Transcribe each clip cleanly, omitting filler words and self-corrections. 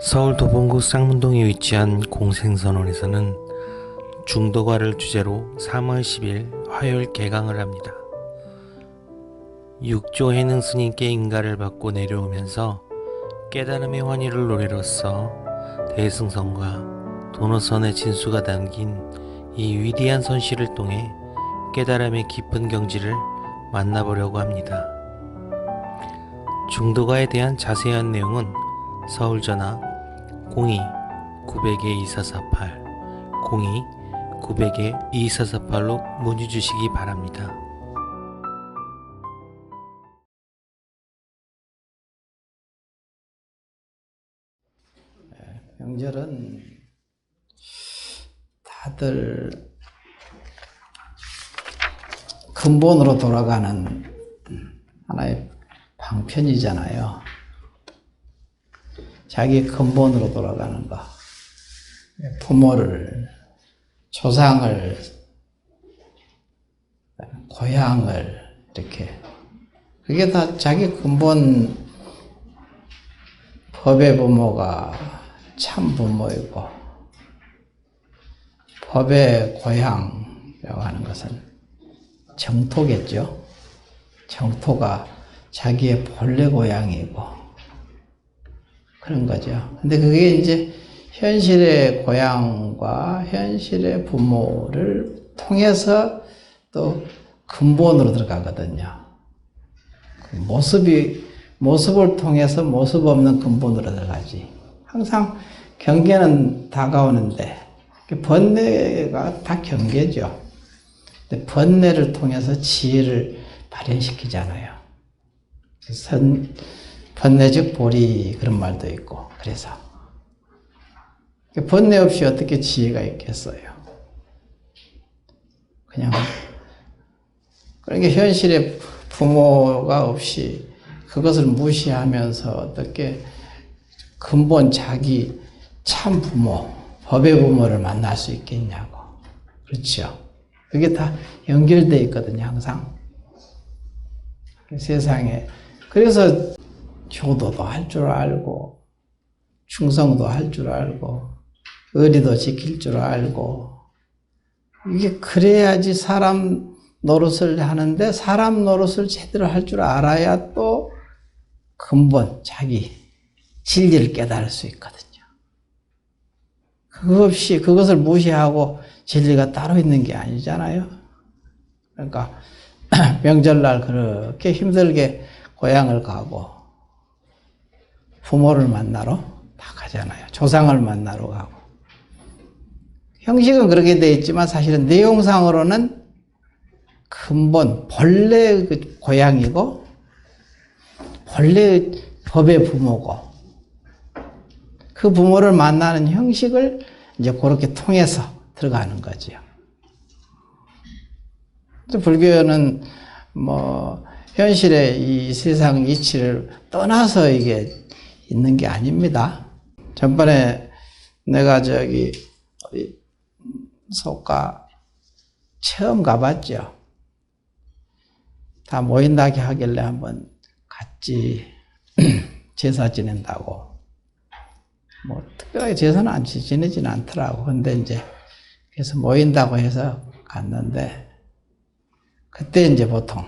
서울 도봉구 쌍문동에 위치한 공생선원에서는 중도가를 주제로 3월 10일 화요일 개강을 합니다. 육조 해능 스님께 인가를 받고 내려오면서 깨달음의 환희를 노래로써 대승선과 도노선의 진수가 담긴 이 위대한 선시를 통해 깨달음의 깊은 경지를 만나보려고 합니다. 중도가에 대한 자세한 내용은 서울전화 02-900-2448 02-900-2448로 문의 주시기 바랍니다. 명절은 다들 근본으로 돌아가는 하나의 방편이잖아요. 자기 근본으로 돌아가는 거. 부모를, 조상을, 고향을 이렇게. 그게 다 자기 근본. 법의 부모가 참 부모이고 법의 고향이라고 하는 것은 정토겠죠. 정토가 자기의 본래 고향이고 그런 거죠. 근데 그게 이제 현실의 고향과 현실의 부모를 통해서 또 근본으로 들어가거든요. 그 모습을 통해서 모습 없는 근본으로 들어가지. 항상 경계는 다가오는데 번뇌가 다 경계죠. 근데 번뇌를 통해서 지혜를 발현시키잖아요. 번뇌적 보리 그런 말도 있고. 그래서 번뇌 없이 어떻게 지혜가 있겠어요. 그러니까 현실에 부모가 없이 그것을 무시하면서 어떻게 근본 자기 참 부모, 법의 부모를 만날 수 있겠냐고. 그렇죠. 그게 다 연결되어 있거든요, 항상. 세상에. 그래서 효도도 할 줄 알고, 충성도 할 줄 알고, 의리도 지킬 줄 알고, 이게 그래야지 사람 노릇을 하는데 사람 노릇을 제대로 할 줄 알아야 또 근본, 자기 진리를 깨달을 수 있거든요. 그거 없이 그것을 무시하고 진리가 따로 있는 게 아니잖아요. 그러니까 명절날 그렇게 힘들게 고향을 가고 부모를 만나러 다 가잖아요. 조상을 만나러 가고. 형식은 그렇게 돼 있지만 사실은 내용상으로는 근본, 본래 그 고향이고 본래 법의 부모고 그 부모를 만나는 형식을 이제 그렇게 통해서 들어가는 거죠. 불교는 현실의 이 세상 이치를 떠나서 이게 있는 게 아닙니다. 전번에 내가 속가 처음 가봤죠. 다 모인다게 하길래 한번 갔지. 제사 지낸다고. 특별하게 제사는 지내지는 않더라고. 근데 이제, 그래서 모인다고 해서 갔는데, 그때 이제 보통,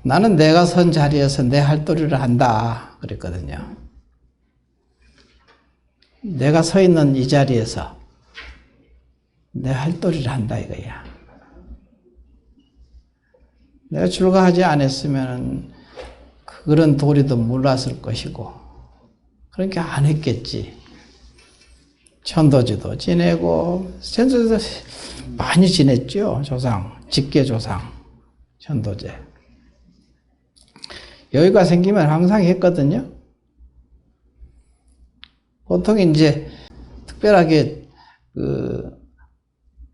나는 내가 선 자리에서 내 할 도리를 한다. 그랬거든요. 내가 서 있는 이 자리에서 내 할 도리를 한다 이거야. 내가 출가하지 않았으면 그런 도리도 몰랐을 것이고 그러니까 안 했겠지. 천도제도 지내고 천도제도 많이 지냈죠. 조상, 직계조상, 천도제. 여유가 생기면 항상 했거든요. 보통 이제 특별하게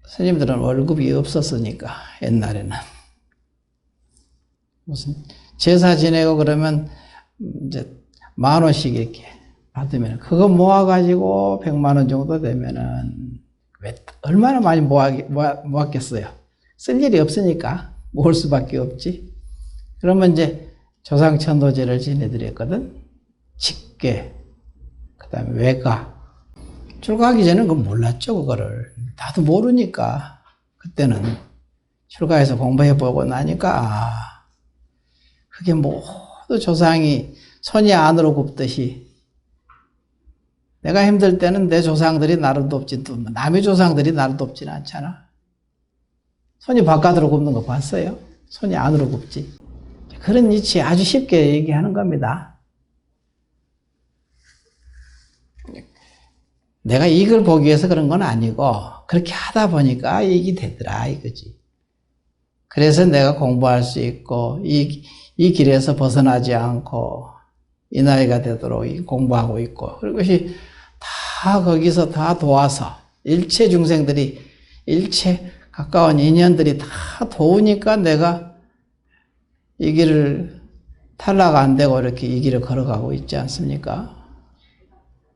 스님들은 월급이 없었으니까 옛날에는 무슨 제사 지내고 그러면 이제 10,000원씩 이렇게 받으면 그거 모아가지고 100만 원 정도 되면은 얼마나 많이 모았겠어요. 쓸 일이 없으니까 모을 수밖에 없지. 그러면 이제 조상천도제를 지내드렸거든. 직계 그 다음에 외가. 출가하기 전에는 그거 몰랐죠, 그거를. 나도 모르니까. 그때는 출가해서 공부해보고 나니까, 그게 모두 조상이 손이 안으로 굽듯이, 내가 힘들 때는 내 조상들이 나를 돕지, 또 남의 조상들이 나를 돕지는 않잖아. 손이 바깥으로 굽는 거 봤어요? 손이 안으로 굽지. 그런 이치 아주 쉽게 얘기하는 겁니다. 내가 이걸 보기 위해서 그런 건 아니고 그렇게 하다 보니까 이익이 되더라 이거지. 그래서 내가 공부할 수 있고 이 길에서 벗어나지 않고 이 나이가 되도록 공부하고 있고 그것이 다 거기서 다 도와서 일체 중생들이 일체 가까운 인연들이 다 도우니까 내가 이 길을 탈락 안 되고 이렇게 이 길을 걸어가고 있지 않습니까?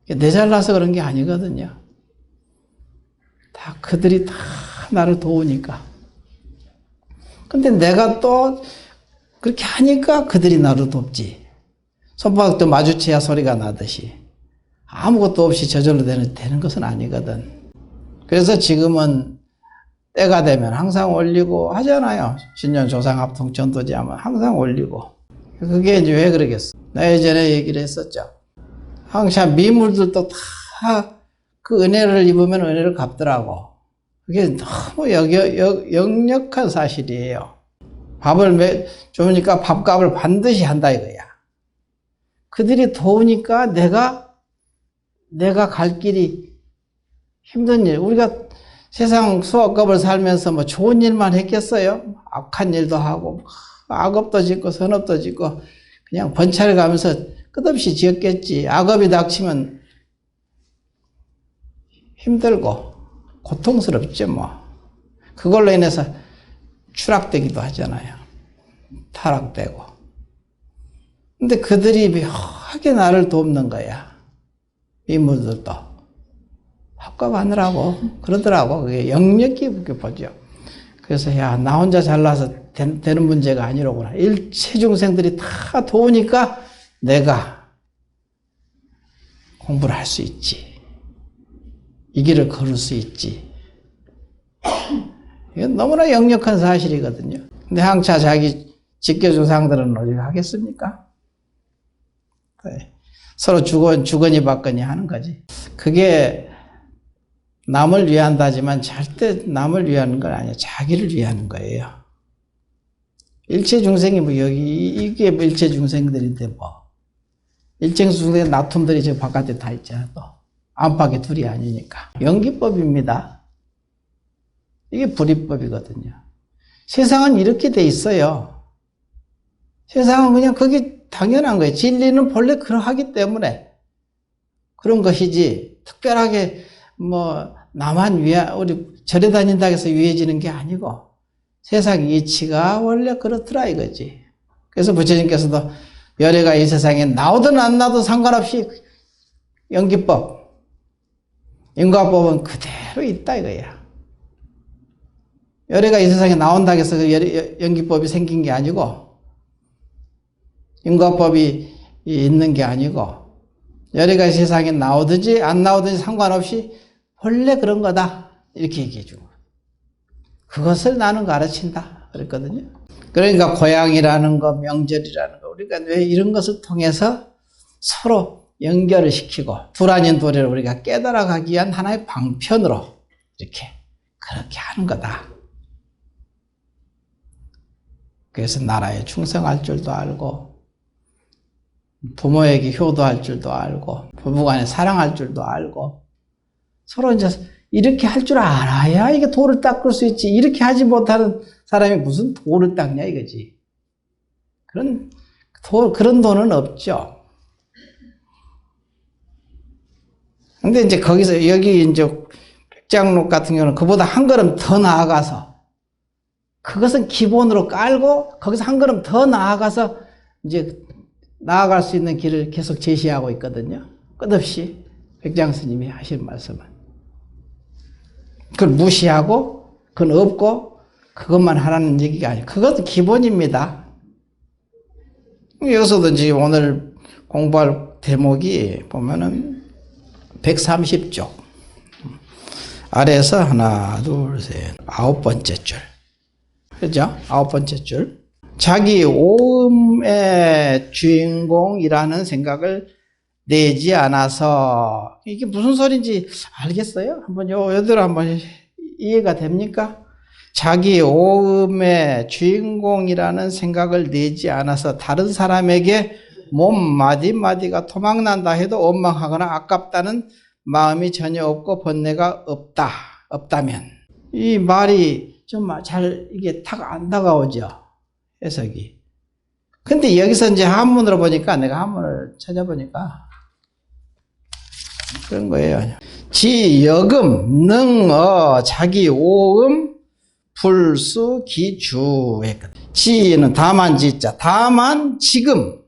내 잘나서 그런 게 아니거든요. 다 그들이 다 나를 도우니까. 근데 내가 또 그렇게 하니까 그들이 나를 돕지. 손바닥도 마주쳐야 소리가 나듯이. 아무것도 없이 저절로 되는 것은 아니거든. 그래서 지금은 때가 되면 항상 올리고 하잖아요. 신년 조상합통 전도지 하면 항상 올리고. 그게 이제 왜 그러겠어? 나 예전에 얘기를 했었죠. 항상 미물들도 다 그 은혜를 입으면 은혜를 갚더라고. 그게 너무 역력한 사실이에요. 밥을 주니까 밥값을 반드시 한다 이거야. 그들이 도우니까 내가 갈 길이 힘든 일. 우리가 세상 수억겁을 살면서 뭐 좋은 일만 했겠어요? 악한 일도 하고 악업도 짓고 선업도 짓고 그냥 번찰 가면서 끝없이 지었겠지. 악업이 닥치면 힘들고 고통스럽죠 뭐. 그걸로 인해서 추락되기도 하잖아요. 타락되고. 근데 그들이 묘하게 나를 돕는 거야. 이모들도. 합갑하느라고 그러더라고. 그게 역력이 그렇게 보죠. 그래서 야, 나 혼자 잘나서 되는 문제가 아니로구나. 일체 중생들이 다 도우니까 내가 공부를 할 수 있지. 이 길을 걸을 수 있지. 이건 너무나 역력한 사실이거든요. 근데 항차 자기 직계조상들은 어디 하겠습니까? 네. 서로 주거니 받거니 하는 거지. 그게 남을 위한다지만 절대 남을 위하는 건 아니에요. 자기를 위하는 거예요. 일체 중생이 뭐 이게 일체 중생들인데 뭐. 일체 중생의 나툼들이 저 바깥에 다 있잖아 또. 안팎에 둘이 아니니까. 연기법입니다. 이게 불이법이거든요. 세상은 이렇게 돼 있어요. 세상은 그냥 그게 당연한 거예요. 진리는 본래 그러하기 때문에 그런 것이지 특별하게 뭐 나만 우리 절에 다닌다고 해서 유해지는 게 아니고 세상 이치가 원래 그렇더라 이거지. 그래서 부처님께서도 열애가 이 세상에 나오든 안 나도 상관없이 연기법, 인과법은 그대로 있다 이거야. 열애가 이 세상에 나온다고 해서 연기법이 생긴 게 아니고 인과법이 있는 게 아니고 열애가 이 세상에 나오든지 안 나오든지 상관없이 원래 그런 거다 이렇게 얘기해 주고 그것을 나는 가르친다 그랬거든요. 그러니까 고향이라는 거 명절이라는 거 우리가 왜 이런 것을 통해서 서로 연결을 시키고 둘 아닌 둘을 우리가 깨달아가기 위한 하나의 방편으로 이렇게 그렇게 하는 거다. 그래서 나라에 충성할 줄도 알고 부모에게 효도할 줄도 알고 부부간에 사랑할 줄도 알고 서로 이제 이렇게 할 줄 알아야 이게 돌을 닦을 수 있지. 이렇게 하지 못하는 사람이 무슨 돌을 닦냐 이거지. 그런 돈은 없죠. 근데 이제 거기서 여기 이제 백장록 같은 경우는 그보다 한 걸음 더 나아가서 그것은 기본으로 깔고 거기서 한 걸음 더 나아가서 이제 나아갈 수 있는 길을 계속 제시하고 있거든요. 끝없이 백장 스님이 하신 말씀은. 그걸 무시하고 그건 없고 그것만 하라는 얘기가 아니에요. 그것도 기본입니다. 여기서도 지금 오늘 공부할 대목이 보면은 130쪽. 아래에서 하나, 둘, 셋, 9번째 줄. 그죠? 9번째 줄. 자기 오음의 주인공이라는 생각을 내지 않아서, 이게 무슨 소리인지 알겠어요? 한번 요대로 한번 이해가 됩니까? 자기 오음의 주인공이라는 생각을 내지 않아서 다른 사람에게 몸 마디마디가 토막난다 해도 원망하거나 아깝다는 마음이 전혀 없고 번뇌가 없다면. 이 말이 좀 잘 이게 탁 안 다가오죠. 해석이. 근데 여기서 이제 한문으로 보니까, 내가 한문을 찾아보니까 그런 거예요. 지, 여금, 능어, 자기, 오음, 불수, 기주 했거든. 지는 다만 지자. 다만 지금.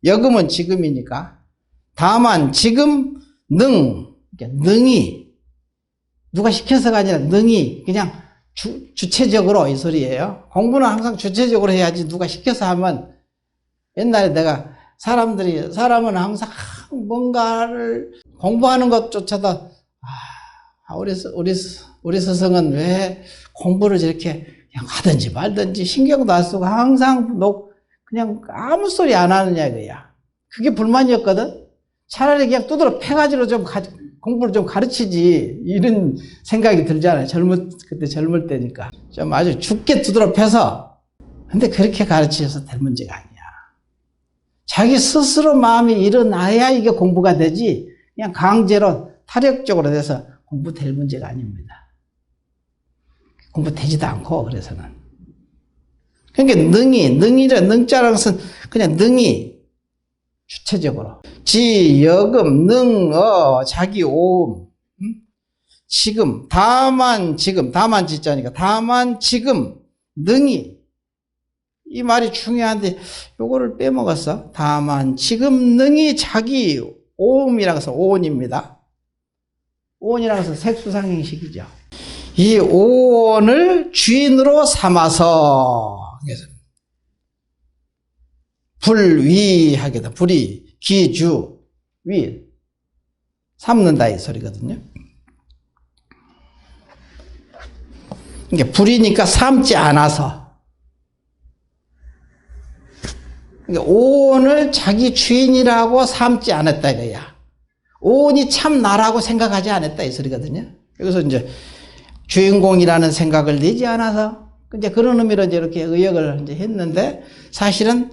여금은 지금이니까. 다만 지금 능이 누가 시켜서가 아니라 능이 그냥 주체적으로 이 소리예요. 공부는 항상 주체적으로 해야지 누가 시켜서 하면, 옛날에 내가 사람은 항상 뭔가를 공부하는 것조차도 우리 스승은 왜 공부를 저렇게 그냥 하든지 말든지 신경도 안 쓰고 항상 그냥 아무 소리 안 하느냐 이거야. 그게 불만이었거든. 차라리 그냥 두드러 패가지고 좀 공부를 좀 가르치지, 이런 생각이 들잖아요. 그때 젊을 때니까. 좀 아주 죽게 두드러 패서. 근데 그렇게 가르치셔서 될 문제가 아니야. 자기 스스로 마음이 일어나야 이게 공부가 되지, 그냥 강제로 타력적으로 돼서 공부될 문제가 아닙니다. 공부되지도 않고, 그래서는. 그러니까 능자라는 것은 그냥 능이 주체적으로. 지, 여금, 능어, 자기, 오음. 지금, 다만 지자니까, 다만 지금, 능이. 이 말이 중요한데, 요거를 빼먹었어. 다만 지금 능이 자기, 오음이라고 해서 오온입니다. 오온이라고 해서 색수상행식이죠. 이 오온을 주인으로 삼아서, 그래서 불위하게다. 불이, 기주, 위. 삼는다 이 소리거든요. 이게 불이니까 삼지 않아서. 그러니까 오온을 자기 주인이라고 삼지 않았다 이거야. 오온이 참 나라고 생각하지 않았다 이 소리거든요. 여기서 이제 주인공이라는 생각을 내지 않아서, 이제 그런 의미로 이제 이렇게 의역을 이제 했는데, 사실은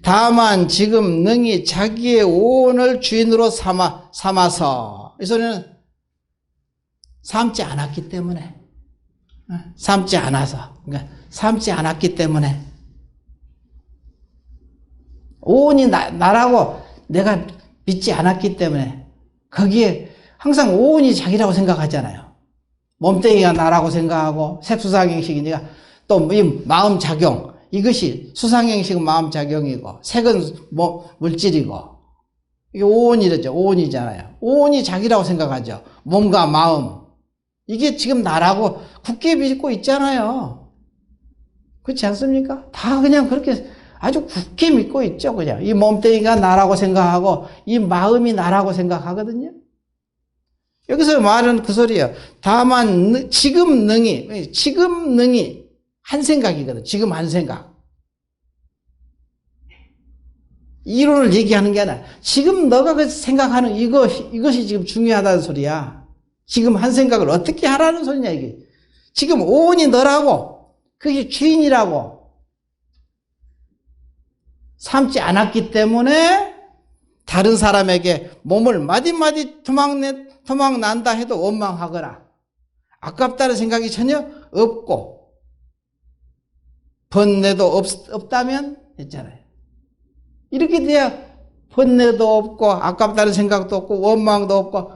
다만 지금 능히 자기의 오온을 주인으로 삼아서, 이 소리는 삼지 않았기 때문에, 삼지 않아서, 그러니까 삼지 않았기 때문에, 오온이 나라고 내가 믿지 않았기 때문에, 거기에 항상 오온이 자기라고 생각하잖아요. 몸뚱이가 나라고 생각하고, 색수상행식이니까 또 이 마음작용, 이것이 수상행식은 마음작용이고, 색은 물질이고, 이게 오온이죠. 오온이잖아요. 오온이 자기라고 생각하죠. 몸과 마음. 이게 지금 나라고 굳게 믿고 있잖아요. 그렇지 않습니까? 다 그냥 그렇게 아주 굳게 믿고 있죠. 그냥 이 몸뚱이가 나라고 생각하고 이 마음이 나라고 생각하거든요. 여기서 말은 그 소리예요. 다만 지금 능이 한 생각이거든. 지금 한 생각. 이론을 얘기하는 게 아니라 지금 너가 생각하는 이것이 지금 중요하다는 소리야. 지금 한 생각을 어떻게 하라는 소리냐 이게. 지금 오온이 너라고, 그게 주인이라고 삼지 않았기 때문에 다른 사람에게 몸을 마디마디 토막 난다 해도 원망하거나 아깝다는 생각이 전혀 없고 번뇌도 없다면 했잖아요. 이렇게 돼야 번뇌도 없고 아깝다는 생각도 없고 원망도 없고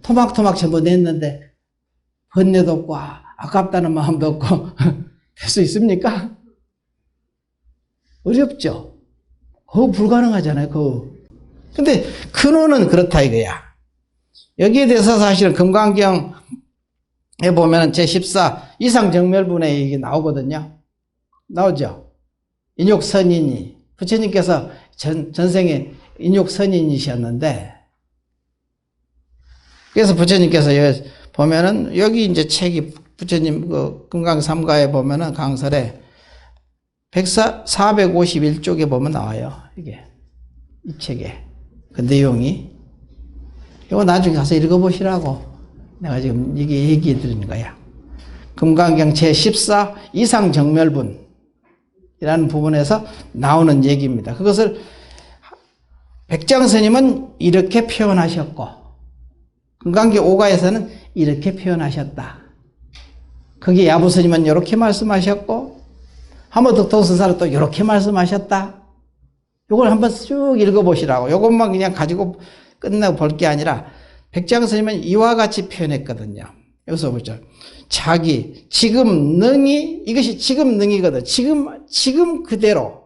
토막토막 전부 냈는데 번뇌도 없고 아깝다는 마음도 없고 될 수 있습니까? 어렵죠. 그거 불가능하잖아요. 근데 근원은 그렇다 이거야. 여기에 대해서 사실은 금강경에 보면 제14 이상정멸분의 얘기 나오거든요. 나오죠. 인욕선인이, 부처님께서 전생에 인욕선인이셨는데 그래서 부처님께서 여기 보면은 여기 이제 책이 부처님 그 금강삼가에 보면은 강설에 451쪽에 보면 나와요. 이게 이 책에 그 내용이 이거 나중에 가서 읽어보시라고 내가 지금 이게 얘기해 드리는 거야. 금강경 제14 이상정멸분이라는 부분에서 나오는 얘기입니다. 그것을 백장스님은 이렇게 표현하셨고 금강경 5가에서는 이렇게 표현하셨다. 거기에 야부스님은 이렇게 말씀하셨고 하모덕통선사는 또 이렇게 말씀하셨다. 이걸 한번 쭉 읽어보시라고. 이것만 그냥 가지고 끝내고 볼 게 아니라 백장스님은 이와 같이 표현했거든요. 여기서 보죠. 자기 지금 능이 이것이 지금 능이거든. 지금 그대로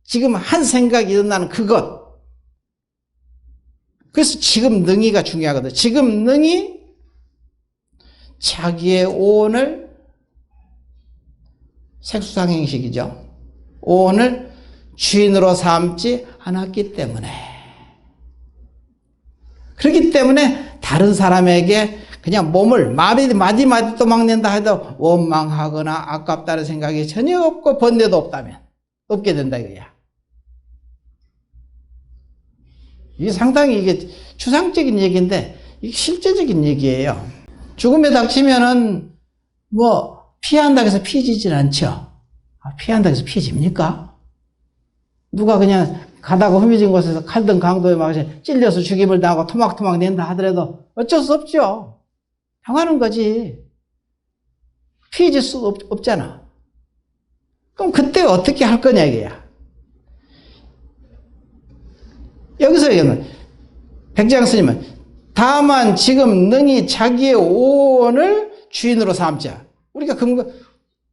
지금 한 생각이 일어나는 그것. 그래서 지금 능이가 중요하거든. 지금 능이 자기의 오온을 색수상행식이죠. 오온을 주인으로 삼지 않았기 때문에 그렇기 때문에 다른 사람에게 그냥 몸을 마디마디 또 막낸다 해도 원망하거나 아깝다는 생각이 전혀 없고 번뇌도 없다면 없게 된다 이거야. 이게 상당히 이게 추상적인 얘기인데 이게 실제적인 얘기예요. 죽음에 닥치면은 뭐 피한다고 해서 피지질 않죠. 피한다고 해서 피집니까? 누가 그냥 가다가 흠해진 곳에서 칼등 강도에 막 찔려서 죽임을 당하고 토막토막 낸다 하더라도 어쩔 수 없죠. 당하는 거지. 피해질 수 없잖아. 그럼 그때 어떻게 할 거냐 이거야. 여기서 얘기하면 백장스님은 다만 지금 능히 자기의 오온을 주인으로 삼자. 우리가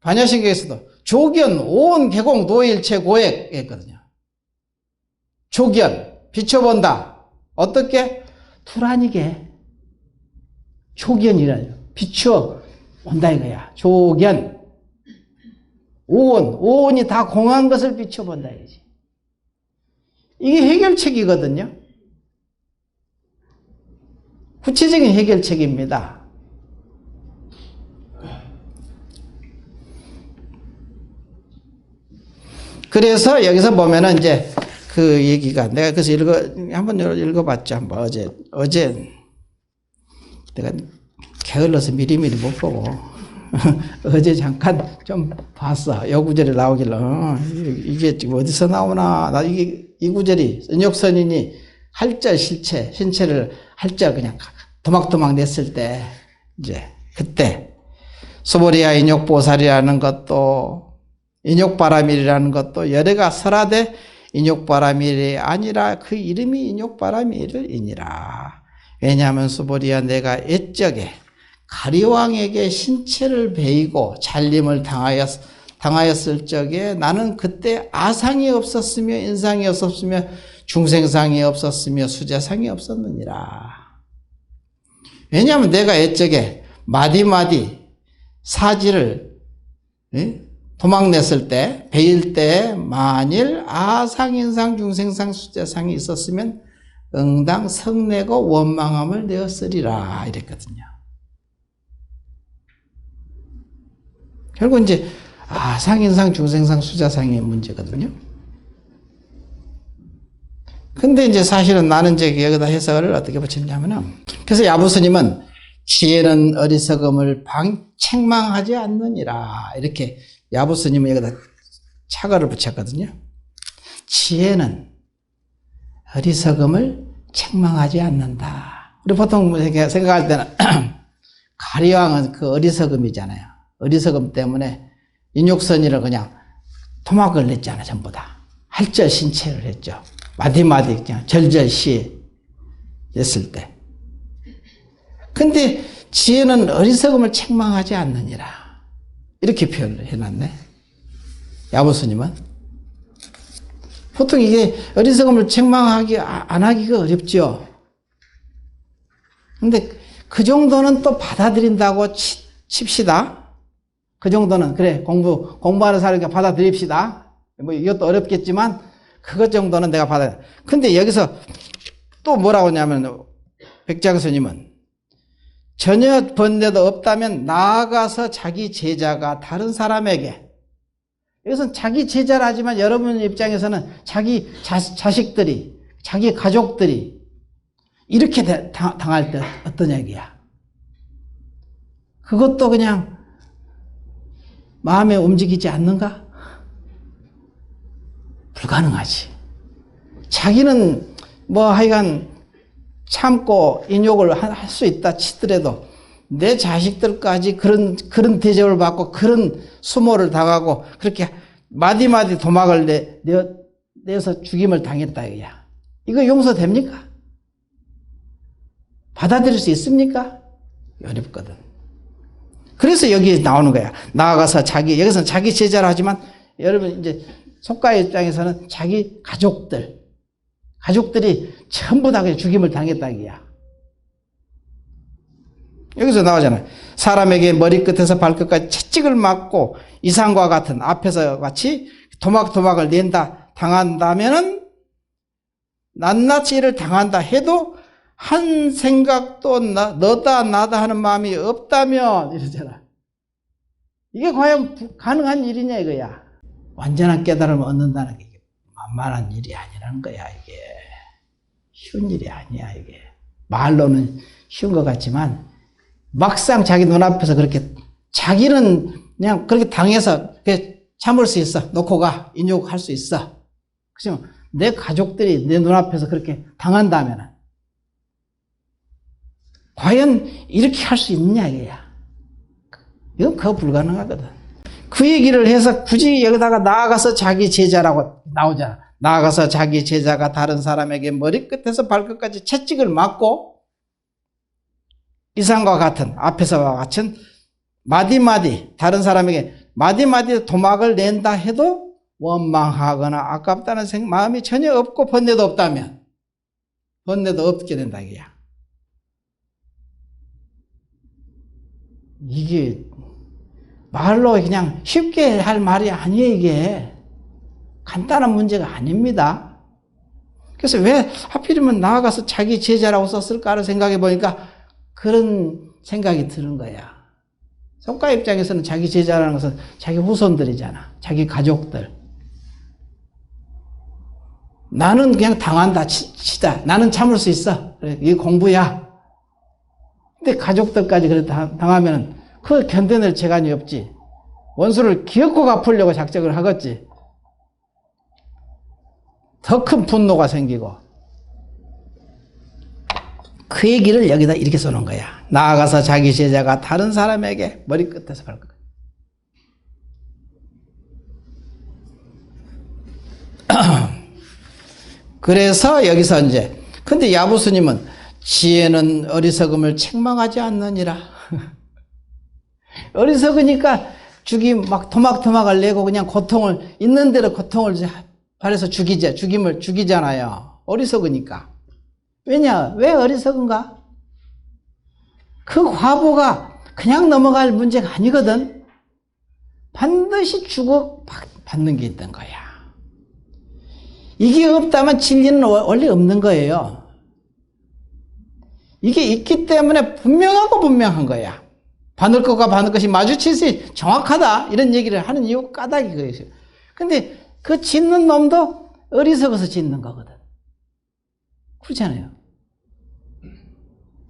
반야신경에서도 조견, 오온, 개공, 노일체, 고액 했거든요. 조견, 비춰본다. 어떻게? 투라니게. 조견이라요. 비춰본다 이거야. 조견. 오온이 다 공한 것을 비춰본다 이거지. 이게 해결책이거든요. 구체적인 해결책입니다. 그래서 여기서 보면은 이제 그 얘기가 내가 그래서 한번 읽어봤죠. 한번 어제 내가 게을러서 미리미리 못 보고 어제 잠깐 좀 봤어. 요 구절이 나오길래 이게 지금 어디서 나오나. 나 이 구절이 은욕선인이 할절 신체를 할절 그냥 도막도막 냈을 때 이제 그때 소보리아 인욕보살이라는 것도 인욕바라밀이라는 것도 열애가 설하되 인욕바라밀이 아니라 그 이름이 인욕바라밀이니라. 왜냐하면 소보리아 내가 옛적에 가리왕에게 신체를 베이고 잘림을 당하였을 적에 나는 그때 아상이 없었으며 인상이 없었으며 중생상이 없었으며 수자상이 없었느니라. 왜냐하면 내가 옛적에 마디마디 사지를 도망냈을 때 베일 때 만일 아상, 인상, 중생상, 수자상이 있었으면 응당 성내고 원망함을 내었으리라 이랬거든요. 결국 이제 아상, 인상, 중생상, 수자상의 문제거든요. 근데 이제 사실은 나는 이제 여기다 해석을 어떻게 붙였냐면은 그래서 야부스님은 지혜는 어리석음을 책망하지 않느니라 이렇게 야부스님은 여기다 차가를 붙였거든요. 지혜는 어리석음을 책망하지 않는다. 우리 보통 생각할 때는 가리왕은 그 어리석음이잖아요. 어리석음 때문에 인욕선이를 그냥 토막을 냈잖아. 전부 다 할절 신체를 했죠. 마디마디 그냥 절절시 했을 때. 근데 지혜는 어리석음을 책망하지 않느니라 이렇게 표현을 해놨네. 야부스님은 보통 이게 어리석음을 책망하기 안 하기가 어렵죠. 근데 그 정도는 또 받아들인다고 칩시다. 그 정도는 그래 공부하는 사람이니까 받아들입시다. 뭐 이것도 어렵겠지만 그것 정도는 내가 근데 여기서 또 뭐라고 하냐면 백장스님은 전혀 번뇌도 없다면 나아가서 자기 제자가 다른 사람에게, 이것은 자기 제자라지만 여러분 입장에서는 자기 자식들이, 자기 가족들이 이렇게 당할 때 어떤 얘기야? 그것도 그냥 마음에 움직이지 않는가? 불가능하지. 자기는 뭐 하여간 참고 인욕을 할 수 있다 치더라도 내 자식들까지 그런 대접을 받고 그런 수모를 당하고 그렇게 마디마디 도막을 내서 죽임을 당했다 이거야. 이거 용서됩니까? 받아들일 수 있습니까? 어렵거든. 그래서 여기 나오는 거야. 나아가서 여기서는 자기 제자라 하지만 여러분 이제 속가의 입장에서는 자기 가족들이 전부 다 그냥 죽임을 당했다 이거야. 여기서 나오잖아요. 사람에게 머리끝에서 발끝까지 채찍을 맞고 이상과 같은 앞에서 같이 도막을 당한다면은 낱낱이 이를 당한다 해도 한 생각도 너다 나다 하는 마음이 없다면 이러잖아. 이게 과연 가능한 일이냐 이거야. 완전한 깨달음을 얻는다는 게 만만한 일이 아니라는 거야. 이게 쉬운 일이 아니야. 이게 말로는 쉬운 것 같지만 막상 자기 눈앞에서 그렇게 자기는 그냥 그렇게 당해서 참을 수 있어. 놓고 가. 인욕할 수 있어. 그렇지만 내 가족들이 내 눈앞에서 그렇게 당한다면 과연 이렇게 할 수 있느냐 이거야. 이건 그거 불가능하거든. 그 얘기를 해서 굳이 여기다가 나아가서 자기 제자라고 나오잖아. 나아가서 자기 제자가 다른 사람에게 머리끝에서 발끝까지 채찍을 맞고 이상과 같은 앞에서와 같은 마디마디 다른 사람에게 마디마디 도막을 낸다 해도 원망하거나 아깝다는 마음이 전혀 없고 번뇌도 없다면 번뇌도 없게 된다 이거야. 이게 말로 그냥 쉽게 할 말이 아니에요. 이게 간단한 문제가 아닙니다. 그래서 왜 하필이면 나아가서 자기 제자라고 썼을까를 생각해 보니까 그런 생각이 드는 거야. 속가 입장에서는 자기 제자라는 것은 자기 후손들이잖아. 자기 가족들. 나는 그냥 당한다 치다. 나는 참을 수 있어. 이게 공부야. 근데 가족들까지 그래 당하면 그 견뎌낼 재간이 없지. 원수를 기어코 갚으려고 작정을 하겠지. 더 큰 분노가 생기고. 그 얘기를 여기다 이렇게 써놓은 거야. 나아가서 자기 제자가 다른 사람에게 머리끝에서 발끝까지. 그래서 여기서 이제 근데 야부스님은 지혜는 어리석음을 책망하지 않느니라. 어리석으니까 막 토막토막을 내고 그냥 고통을 있는 대로 고통을 발해서 죽임을 죽이잖아요. 어리석으니까. 왜냐? 왜 어리석은가? 그 과보가 그냥 넘어갈 문제가 아니거든. 반드시 주고받는 게 있던 거야. 이게 없다면 진리는 원래 없는 거예요. 이게 있기 때문에 분명한 거야. 바늘 것과 바늘 것이 마주칠수 정확하다. 이런 얘기를 하는 이유가 까닭이 그거예요. 근데 그 짓는 놈도 어리석어서 짓는 거거든. 그렇잖아요.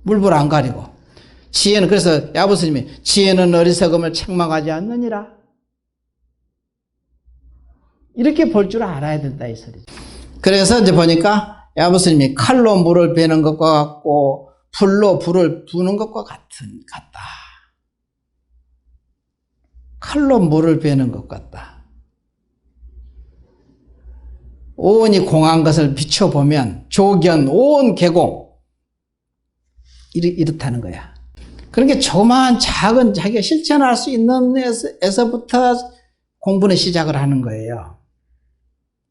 물불 안 가리고. 지혜는, 그래서 야부스님이 지혜는 어리석음을 책망하지 않느니라. 이렇게 볼 줄 알아야 된다, 이 소리죠. 그래서 이제 보니까 야부스님이 칼로 물을 베는 것과 같고, 불로 불을 부는 것과 같다. 칼로 물을 베는 것 같다. 온이 공한 것을 비춰보면 조견, 온 계공 이렇다는 거야. 그러니까 조그마한 작은 자기가 실천할 수 있는 에서부터 공부는 시작을 하는 거예요.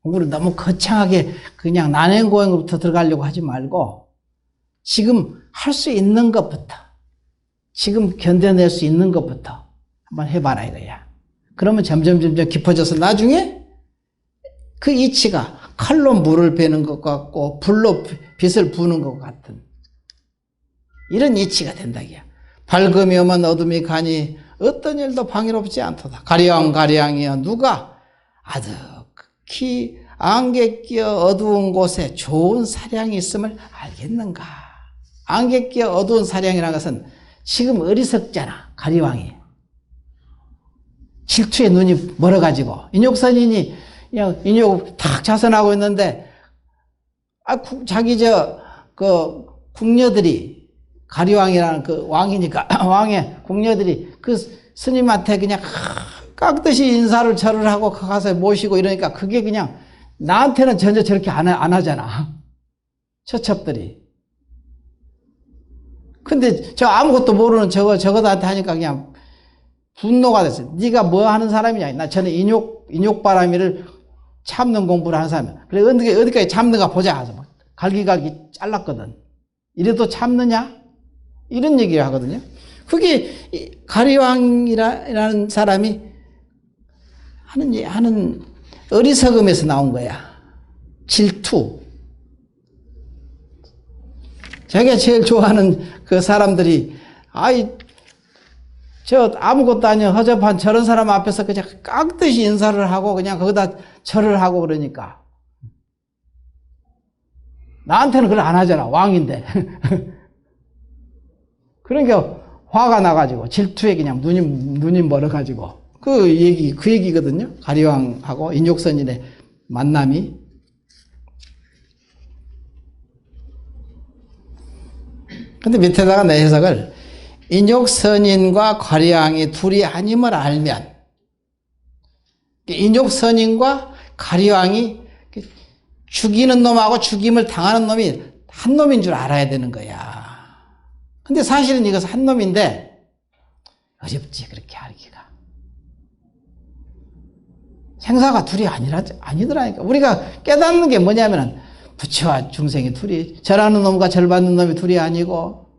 공부를 너무 거창하게 그냥 난행고행부터 들어가려고 하지 말고 지금 할 수 있는 것부터, 지금 견뎌낼 수 있는 것부터 한번 해봐라 이거야. 그러면 점점 깊어져서 나중에 그 이치가 칼로 물을 베는 것 같고 불로 빛을 부는 것 같은 이런 이치가 된다기야. 밝음이 오면 어둠이 가니 어떤 일도 방해롭지 않도다. 가리왕이여 누가 아득히 안개 끼어 어두운 곳에 좋은 사량이 있음을 알겠는가. 안개 끼어 어두운 사량이라는 것은 지금 어리석잖아. 가리왕이 질투에 눈이 멀어가지고 인욕선인이 그냥 인욕 탁 자선하고 있는데 자기 그 궁녀들이 가리왕이라는 그 왕이니까 왕의 궁녀들이 그 스님한테 그냥 깍듯이 인사를 절을 하고 가서 모시고 이러니까 그게 그냥 나한테는 전혀 저렇게 안 하잖아. 처첩들이. 근데 저 아무것도 모르는 저거한테 하니까 그냥 분노가 됐어요. 네가 뭐 하는 사람이냐. 나 저는 인욕바람이를 참는 공부를 하는 사람이야. 그래 어디까지 참는가 보자 하서 막 갈기갈기 잘랐거든. 이래도 참느냐? 이런 얘기를 하거든요. 그게 가리왕이라는 사람이 하는 어리석음에서 나온 거야. 질투. 자기가 제일 좋아하는 그 사람들이 저 아무것도 아닌 허접한 저런 사람 앞에서 그냥 깍듯이 인사를 하고 그냥 거기다 절을 하고 그러니까 나한테는 그걸 안 하잖아. 왕인데. 그러니까 화가 나가지고 질투에 그냥 눈이 멀어가지고 그 얘기거든요. 가리왕하고 인욕선인의 만남이. 근데 밑에다가 내 해석을 인욕선인과 가리왕이 둘이 아님을 알면 인욕선인과 가리왕이 죽이는 놈하고 죽임을 당하는 놈이 한 놈인 줄 알아야 되는 거야. 근데 사실은 이것은 한 놈인데 어렵지 그렇게 알기가. 생사가 둘이 아니더라니까. 우리가 깨닫는 게 뭐냐면은 부처와 중생이 둘이 절하는 놈과 절받는 놈이 둘이 아니고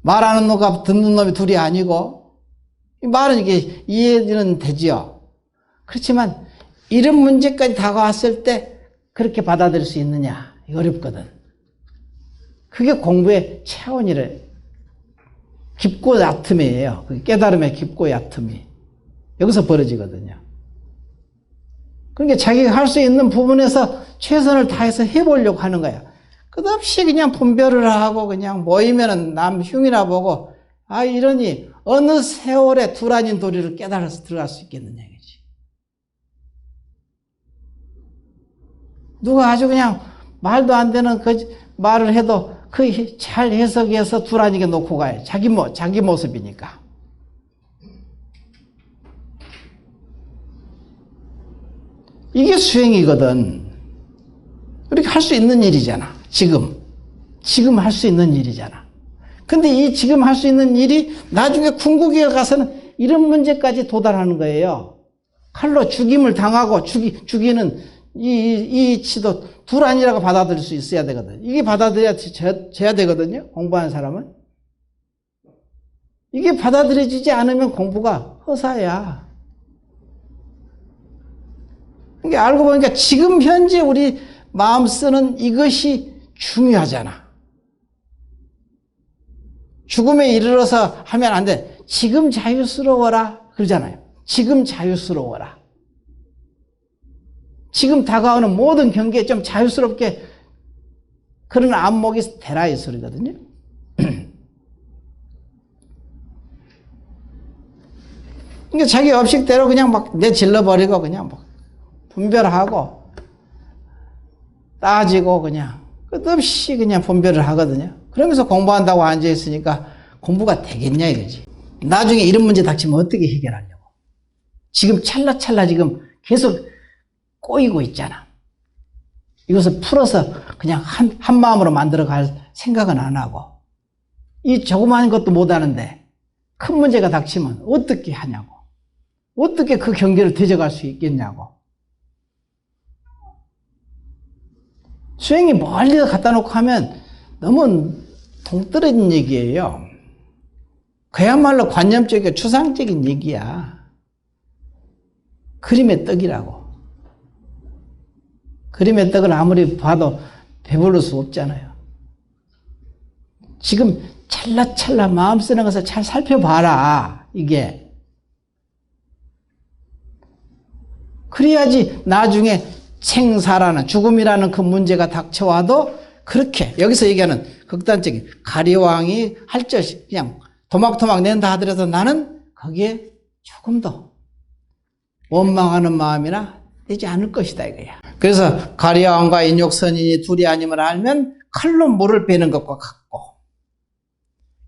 말하는 놈과 듣는 놈이 둘이 아니고 말은 이게 이해는 되지요. 그렇지만 이런 문제까지 다가왔을 때 그렇게 받아들일 수 있느냐 어렵거든. 그게 공부의 체온이래. 깊고 얕음이에요. 깨달음의 깊고 얕음이 여기서 벌어지거든요. 그러니까 자기가 할 수 있는 부분에서 최선을 다해서 해보려고 하는 거야. 끝없이 그냥 분별을 하고 그냥 모이면은 남 흉이나 보고 이러니 어느 세월에 둘 아닌 도리를 깨달아서 들어갈 수 있겠느냐 이거지. 누가 아주 그냥 말도 안 되는 그 말을 해도 그 잘 해석해서 둘 아니게 놓고 가요. 자기 모습이니까. 이게 수행이거든. 이렇게 할 수 있는 일이잖아. 지금 할 수 있는 일이잖아. 근데 이 지금 할 수 있는 일이 나중에 궁극에 가서는 이런 문제까지 도달하는 거예요. 칼로 죽임을 당하고 죽이는 이 이치도 둘 아니라고 받아들일 수 있어야 되거든. 이게 받아들여져야 되거든요. 공부하는 사람은. 이게 받아들여지지 않으면 공부가 허사야. 이게 알고 보니까 지금 현재 우리 마음 쓰는 이것이 중요하잖아. 죽음에 이르러서 하면 안 돼. 지금 자유스러워라 그러잖아요. 지금 자유스러워라. 지금 다가오는 모든 경계에 좀 자유스럽게 그런 안목이 되라 이 소리거든요. 그러니까 자기 업식대로 그냥 막 내질러버리고 그냥 막 분별하고 따지고 그냥 끝없이 그냥 분별을 하거든요. 그러면서 공부한다고 앉아있으니까 공부가 되겠냐 이거지. 나중에 이런 문제 닥치면 어떻게 해결하려고. 지금 찰나찰나 지금 계속 꼬이고 있잖아. 이것을 풀어서 그냥 한 마음으로 만들어갈 생각은 안 하고 이 조그마한 것도 못하는데 큰 문제가 닥치면 어떻게 하냐고. 어떻게 그 경계를 되져갈 수 있겠냐고. 수행이 멀리 갖다 놓고 하면 너무 동떨어진 얘기예요. 그야말로 관념적이고 추상적인 얘기야. 그림의 떡이라고. 그림의 떡을 아무리 봐도 배부를 수 없잖아요. 지금 찰나찰나 마음 쓰는 것을 잘 살펴봐라. 이게. 그래야지 나중에 생사라는 죽음이라는 그 문제가 닥쳐와도 그렇게 여기서 얘기하는 극단적인 가리왕이 할 것이 그냥 토막토막 낸다 하더라도 나는 거기에 조금도 원망하는 마음이나 되지 않을 것이다 이거야. 그래서 가리왕과 인욕선인이 둘이 아님을 알면 칼로 물을 빼는 것과 같고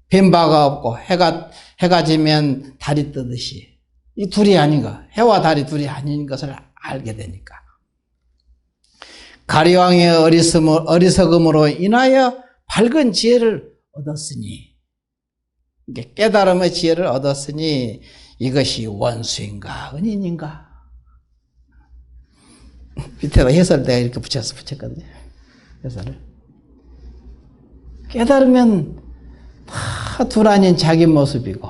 뱀 바가 없고 해가 지면 달이 뜨듯이 이 둘이 아닌 것, 해와 달이 둘이 아닌 것을 알게 되니까. 가리왕의 어리석음으로 인하여 밝은 지혜를 얻었으니, 깨달음의 지혜를 얻었으니 이것이 원수인가 은인인가. 밑에다 해설 내가 이렇게 붙였거든요. 해설을. 깨달으면 다 둘 아닌 자기 모습이고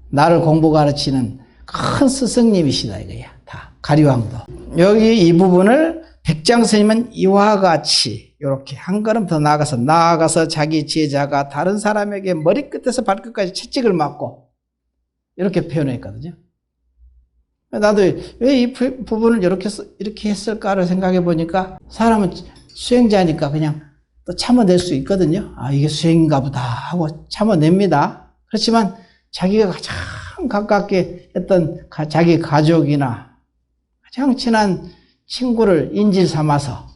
나를 공부 가르치는 큰 스승님이시다 이거야. 다 가리왕도. 여기 이 부분을 백장스님은 이와 같이 이렇게 한 걸음 더 나아가서 자기 제자가 다른 사람에게 머리끝에서 발끝까지 채찍을 맞고 이렇게 표현했거든요. 나도 왜 이 부분을 이렇게 했을까를 생각해 보니까 사람은 수행자니까 그냥 또 참아낼 수 있거든요. 아, 이게 수행인가 보다 하고 참아냅니다. 그렇지만 자기가 가장 가깝게 했던 자기 가족이나 가장 친한 친구를 인질 삼아서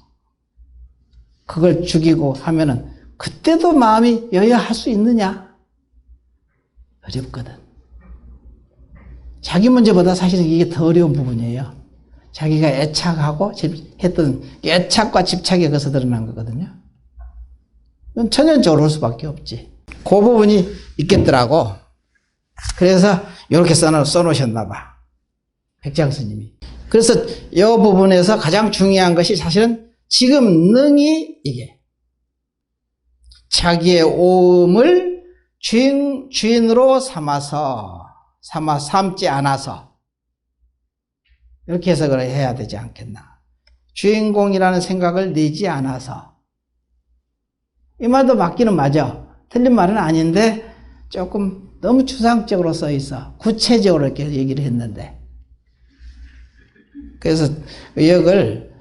그걸 죽이고 하면은 그때도 마음이 여야할 수 있느냐? 어렵거든. 자기 문제보다 사실은 이게 더 어려운 부분이에요. 자기가 애착하고 했던 애착과 집착이 거기서 드러난 거거든요. 그건 천연적으로 올 수밖에 없지. 그 부분이 있겠더라고. 그래서 이렇게 써놓으셨나 봐. 백장스님이. 그래서 이 부분에서 가장 중요한 것이 사실은 지금 능히 이게 자기의 오음을 주인으로 삼지 않아서 이렇게 해석을 해야 되지 않겠나. 주인공이라는 생각을 내지 않아서. 이 말도 맞기는 맞아. 틀린 말은 아닌데 조금 너무 추상적으로 써 있어. 구체적으로 이렇게 얘기를 했는데. 그래서 의역을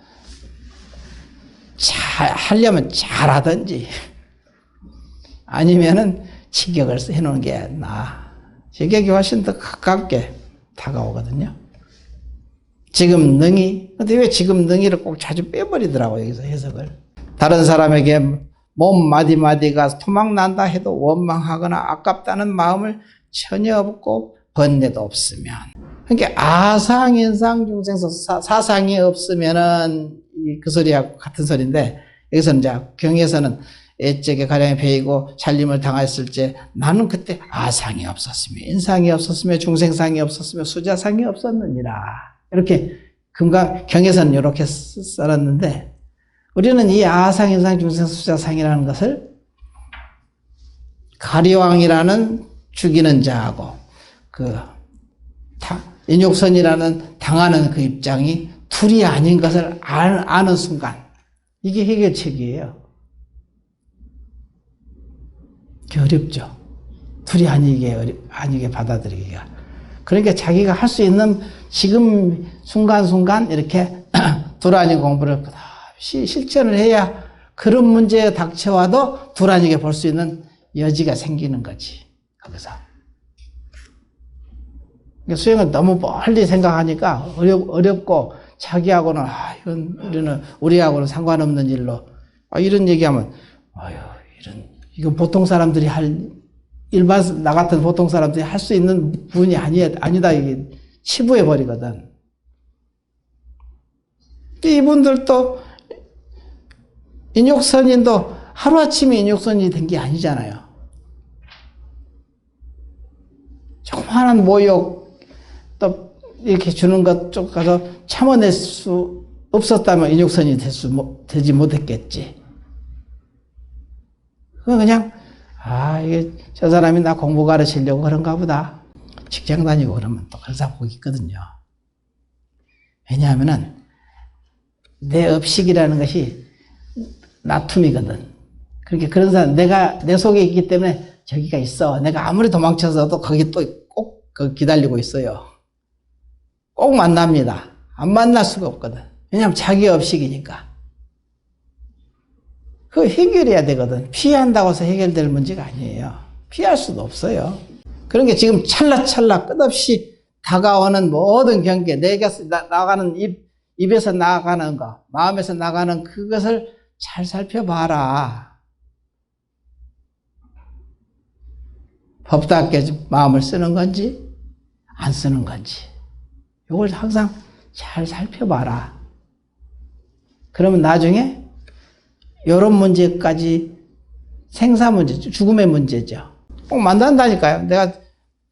하려면 잘하든지 아니면은 직역을 해놓은 게 나아. 직역이 훨씬 더 가깝게 다가오거든요. 지금 능히. 근데 왜 지금 능히를 꼭 자주 빼버리더라고 여기서 해석을. 다른 사람에게 몸 마디마디가 토막난다 해도 원망하거나 아깝다는 마음을 전혀 없고 번뇌도 없으면. 그러니까 아상인상 중생서 사상이 없으면은 그 소리하고 같은 소리인데 여기서는 이제 경에서는 애적에 가량에 배이고 살림을 당했을 때 나는 그때 아상이 없었으며 인상이 없었으며 중생상이 없었으며 수자상이 없었느니라. 이렇게 경에서는 이렇게 써놨는데 우리는 이 아상, 인상, 중생, 수자상이라는 것을 가리왕이라는 죽이는 자하고 인욕선이라는 당하는 그 입장이 둘이 아닌 것을 아는 순간 이게 해결책이에요. 어렵죠. 둘이 아니게 받아들이기가. 그러니까 자기가 할 수 있는 지금 순간순간 이렇게 둘 아닌 공부를 실천을 해야 그런 문제에 닥쳐와도 둘 아니게 볼 수 있는 여지가 생기는 거지. 거기서. 수행을 너무 멀리 생각하니까 어렵고 자기하고는 이건 우리하고는 상관없는 일로 이런 얘기하면 이건 보통 사람들이 나 같은 보통 사람들이 할 수 있는 부분이 아니다 이게 치부해 버리거든. 이분들도 인욕선인도 하루아침에 인욕선이 된 게 아니잖아요. 조그마한 모욕 또 이렇게 주는 것 쪽 가서 참아낼 수 없었다면 인욕선이 되지 못했겠지. 그냥 이게 저 사람이 나 공부 가르치려고 그런가 보다. 직장 다니고 그러면 또 그런 사람 보기 있거든요. 왜냐하면은 내 업식이라는 것이 나툼이거든. 그렇게 그런 사람, 내 속에 있기 때문에 저기가 있어. 내가 아무리 도망쳐서도 거기 또 꼭 기다리고 있어요. 꼭 만납니다. 안 만날 수가 없거든. 왜냐하면 자기 업식이니까. 그거 해결해야 되거든. 피한다고 해서 해결될 문제가 아니에요. 피할 수도 없어요. 그런 게 지금 찰나찰나 끝없이 다가오는 모든 경계, 내게서 나가는 입에서 나가는 거, 마음에서 나가는 그것을 잘 살펴봐라. 법답게 마음을 쓰는 건지 안 쓰는 건지 이걸 항상 잘 살펴봐라. 그러면 나중에 이런 문제까지 생사 문제, 죽음의 문제죠. 꼭 만난다니까요. 내가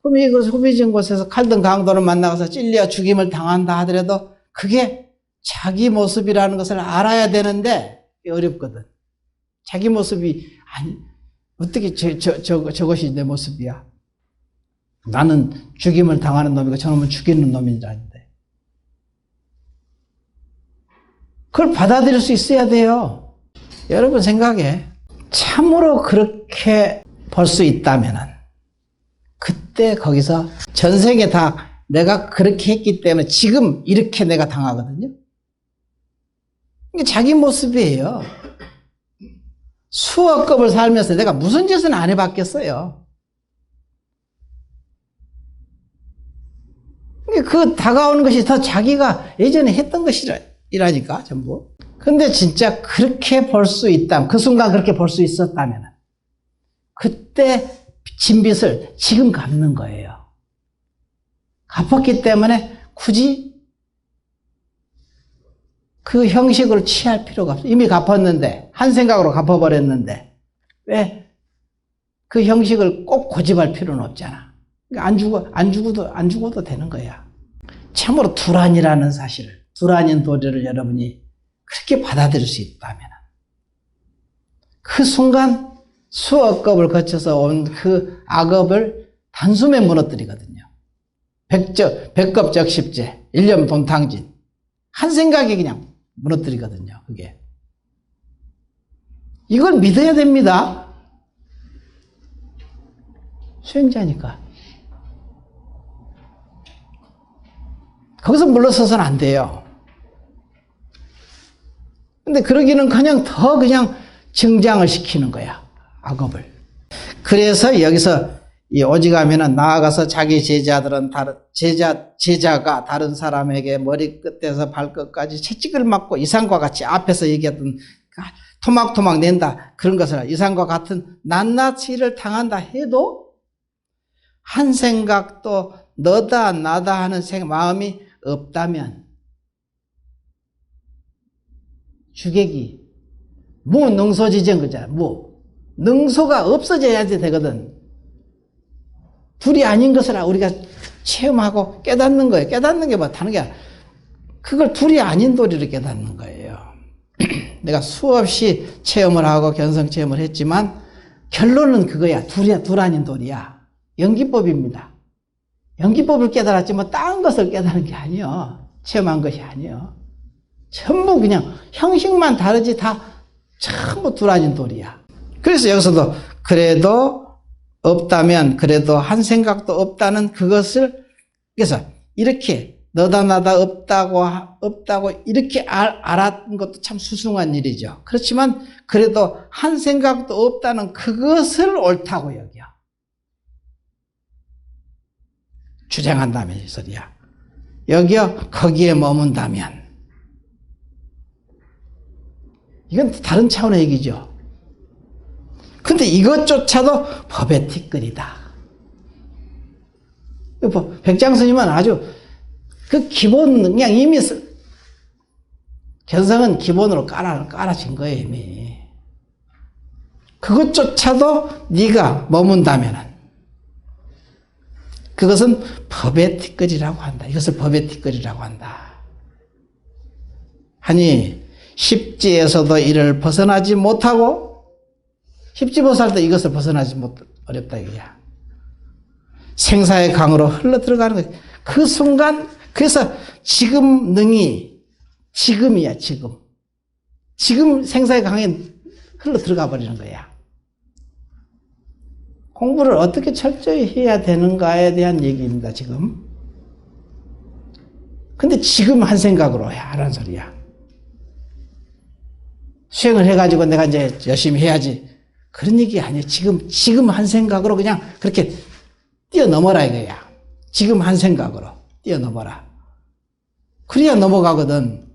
후미진 곳에서 칼든 강도를 만나서 찔려 죽임을 당한다 하더라도 그게 자기 모습이라는 것을 알아야 되는데 어렵거든. 자기 모습이 아니 어떻게 저것이 내 모습이야. 나는 죽임을 당하는 놈이고 저놈은 죽이는 놈인 줄 아는데. 그걸 받아들일 수 있어야 돼요. 여러분 생각에 참으로 그렇게 볼 수 있다면은 그때 거기서 전생에 다 내가 그렇게 했기 때문에 지금 이렇게 내가 당하거든요. 이게 자기 모습이에요. 수억겁을 살면서 내가 무슨 짓은 안 해봤겠어요. 그 다가오는 것이 더 자기가 예전에 했던 것이라니까 전부. 근데 진짜 그렇게 볼 수 있다면, 그 순간 그렇게 볼 수 있었다면 그때 진 빚을 지금 갚는 거예요. 갚았기 때문에 굳이 그 형식을 취할 필요가 없어요. 이미 갚았는데, 한 생각으로 갚아버렸는데 왜 그 형식을 꼭 고집할 필요는 없잖아. 그러니까 안 죽어도 되는 거야. 참으로 두란이라는 사실을, 두란인 도리를 여러분이 그렇게 받아들일 수 있다면 그 순간 수억겁을 거쳐서 온 그 악업을 단숨에 무너뜨리거든요. 백겁적십제, 일념동탕진. 한 생각에 그냥 무너뜨리거든요. 그게. 이걸 믿어야 됩니다. 수행자니까. 거기서 물러서서는 안 돼요. 근데 그러기는 그냥 증장을 시키는 거야. 악업을. 그래서 여기서 이 오직하면은 나아가서 자기 제자가 다른 사람에게 머리끝에서 발끝까지 채찍을 맞고 이상과 같이 앞에서 얘기했던 토막토막 낸다. 그런 것을 이상과 같은 낱낱이를 당한다 해도 한 생각도 너다 나다 하는 마음이 없다면 주객이 무능소지정 그잖아. 능소가 없어져야 되거든. 둘이 아닌 것을 우리가 체험하고 깨닫는 거예요. 깨닫는 게 뭐 다른 게 아니라 그걸 둘이 아닌 도리를 깨닫는 거예요. 내가 수없이 체험을 하고 견성 체험을 했지만 결론은 그거야. 둘 아닌 도리야. 연기법입니다. 연기법을 깨달았지 뭐 딴 것을 깨달은 게 아니요. 체험한 것이 아니요. 전부 그냥 형식만 다르지 다 전부 둘 아닌 도리야. 그래서 여기서도 그래도 없다면 그래도 한 생각도 없다는 그것을 그래서 이렇게 너다 나다 없다고 이렇게 알았던 것도 참 수승한 일이죠. 그렇지만 그래도 한 생각도 없다는 그것을 옳다고 여겨. 주장한다면 이 소리야. 여기요 거기에 머문다면 이건 다른 차원의 얘기죠. 근데 이것조차도 법의 티끌이다. 백장스님은 아주 그 기본 그냥 이미 견성은 기본으로 깔아진 거예요 이미. 그것조차도 네가 머문다면은 그것은 법의 티끌이라고 한다. 이것을 법의 티끌이라고 한다. 하니 십지에서도 이를 벗어나지 못하고 십지보살도 이것을 벗어나지 어렵다 이거야. 생사의 강으로 흘러 들어가는 거야. 그 순간 그래서 지금 능이 지금이야 지금. 지금 생사의 강에 흘러 들어가 버리는 거야. 공부를 어떻게 철저히 해야 되는가에 대한 얘기입니다, 지금. 근데 지금 한 생각으로 하라는 소리야. 수행을 해가지고 내가 이제 열심히 해야지. 그런 얘기 아니에요. 지금 한 생각으로 그냥 그렇게 뛰어넘어라 이거야. 지금 한 생각으로 뛰어넘어라. 그래야 넘어가거든.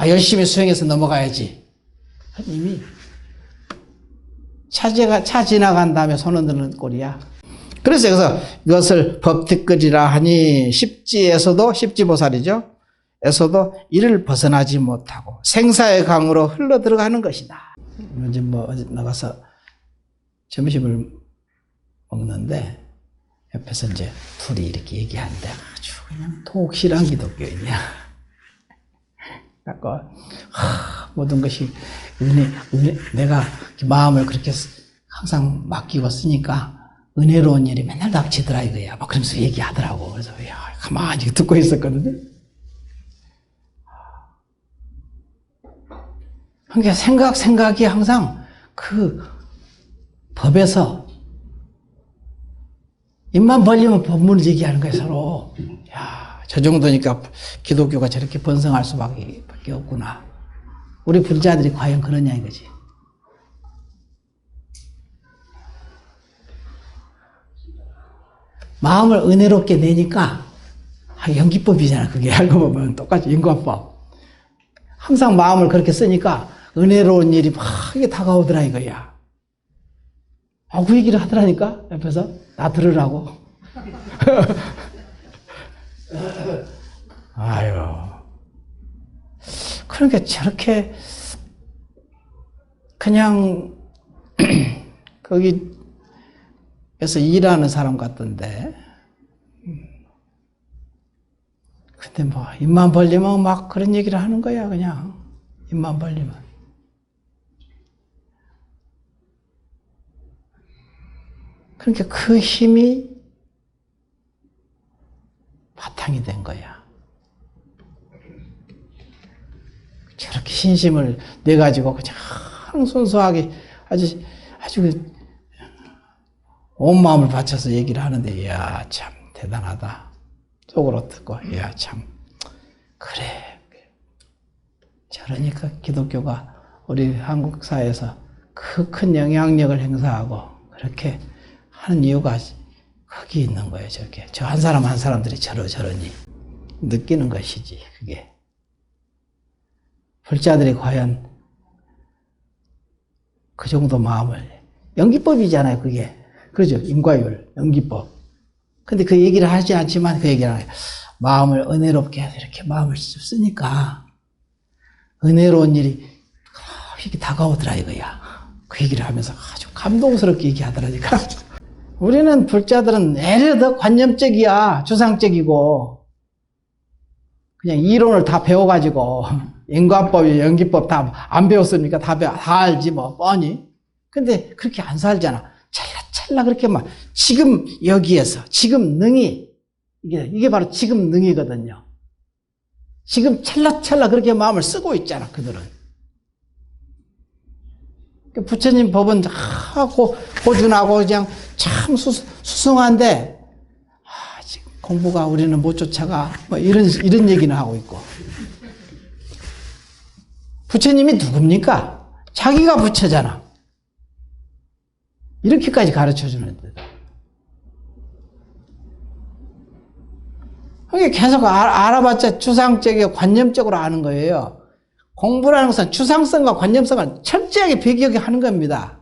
열심히 수행해서 넘어가야지. 이미 차 지나간 다음에 손 흔드는 꼴이야. 그래서 여기서 이것을 법특글이라 하니 십지보살이죠. 에서도 이를 벗어나지 못하고 생사의 강으로 흘러 들어가는 것이다. 이제 어제 나가서 점심을 먹는데 옆에서 이제 둘이 이렇게 얘기하는데 아주 그냥 독실한 기독교인이야. 모든 것이 은혜, 내가 마음을 그렇게 항상 맡기고 쓰니까 은혜로운 일이 맨날 닥치더라 이거야. 막 그러면서 얘기하더라고. 그래서 가만히 듣고 있었거든요. 그러니까 생각이 항상 그 법에서 입만 벌리면 법문을 얘기하는 거야, 서로. 저 정도니까 기독교가 저렇게 번성할 수밖에 없구나. 우리 불자들이 과연 그러냐 이거지. 마음을 은혜롭게 내니까 연기법이잖아. 그게 알고 보면 똑같이 인과법. 항상 마음을 그렇게 쓰니까 은혜로운 일이 막 이게 다가오더라 이거야. 그 얘기를 하더라니까 옆에서 나 들으라고. 아유. 그러니까 저렇게 그냥 거기에서 일하는 사람 같던데. 근데 입만 벌리면 막 그런 얘기를 하는 거야, 그냥. 입만 벌리면. 그러니까 그 힘이 바탕이 된 거야. 저렇게 신심을 내가지고 그냥 순수하게 아주 온 마음을 바쳐서 얘기를 하는데, 이야, 참 대단하다. 속으로 듣고, 이야, 참, 그래. 저러니까 기독교가 우리 한국 사회에서 그 큰 영향력을 행사하고 그렇게 하는 이유가 거기 있는 거예요, 저렇게. 저 한 사람 한 사람들이 저러니 느끼는 것이지, 그게. 불자들이 과연 그 정도 마음을, 연기법이잖아요, 그게. 그렇죠? 인과율, 연기법. 근데 그 얘기를 하지 않지만 그 얘기를 해요. 마음을 은혜롭게 해서 이렇게 마음을 쓰니까 은혜로운 일이 이렇게 다가오더라 이거야. 그 얘기를 하면서 아주 감동스럽게 얘기하더라니까. 우리는 불자들은 애를 더 관념적이야. 주상적이고. 그냥 이론을 다 배워가지고 인과법, 연기법 다 안 배웠으니까 다 알지 뭐 뻔히. 근데 그렇게 안 살잖아. 찰나찰나 그렇게 막 지금 여기에서 지금 능이 이게 바로 지금 능이거든요. 지금 찰나찰나 그렇게 마음을 쓰고 있잖아, 그들은. 부처님 법은 고준하고 그냥 참 수승한데, 지금 공부가 우리는 못 쫓아가. 뭐 이런 얘기는 하고 있고. 부처님이 누굽니까? 자기가 부처잖아. 이렇게까지 가르쳐 주는데. 그게 계속 알아봤자 추상적이고 관념적으로 아는 거예요. 공부라는 것은 추상성과 관념성을 철저하게 배기하게 하는 겁니다.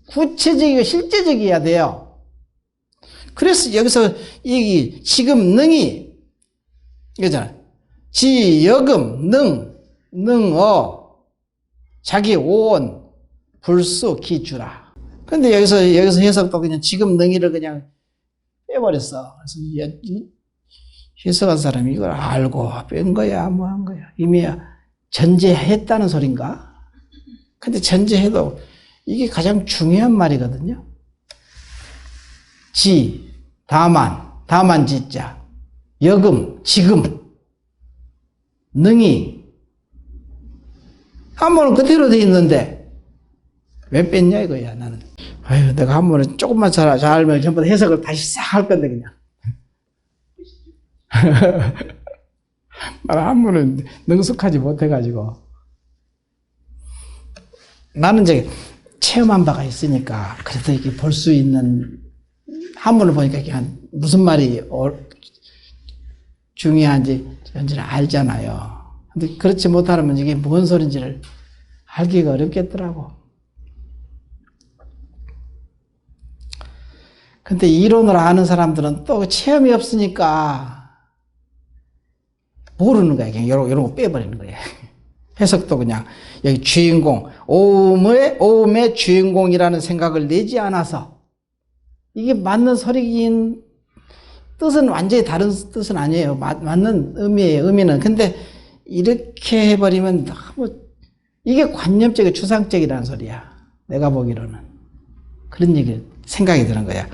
구체적이고 실제적이어야 돼요. 그래서 여기서 이 지금 능이 이거잖아. 지여금 능어 자기 오온 불수 기주라. 근데 여기서 해석도 그냥 지금 능이를 그냥 빼버렸어. 그래서 해석한 사람이 이걸 알고 뺀 거야, 뭐 한 거야. 이미 전제했다는 소린가? 근데 전제해도 이게 가장 중요한 말이거든요. 다만 지자, 여금, 지금, 능이, 한문은 그대로 돼 있는데 왜 뺐냐 이거야 나는. 아유 내가 한문은 조금만 잘 알면 전부 다 해석을 다시 싹 할 건데 그냥. 나는 한문은 능숙하지 못해가지고. 나는 이제 체험한 바가 있으니까 그래도 이렇게 볼 수 있는 한문을 보니까 그냥 무슨 말이 중요한지 현지를 알잖아요. 근데 그렇지 못하면 이게 뭔 소린지를 알기가 어렵겠더라고. 근데 이론을 아는 사람들은 또 체험이 없으니까 모르는 거야. 그냥 이런 거 빼버리는 거야. 해석도 그냥 여기 주인공, 오음의 주인공이라는 생각을 내지 않아서 이게 맞는 소리긴 뜻은 완전히 다른 뜻은 아니에요. 맞는 의미예요. 의미는. 근데 이렇게 해버리면 너무 이게 관념적이고 추상적이라는 소리야. 내가 보기로는. 그런 얘기 생각이 드는 거야.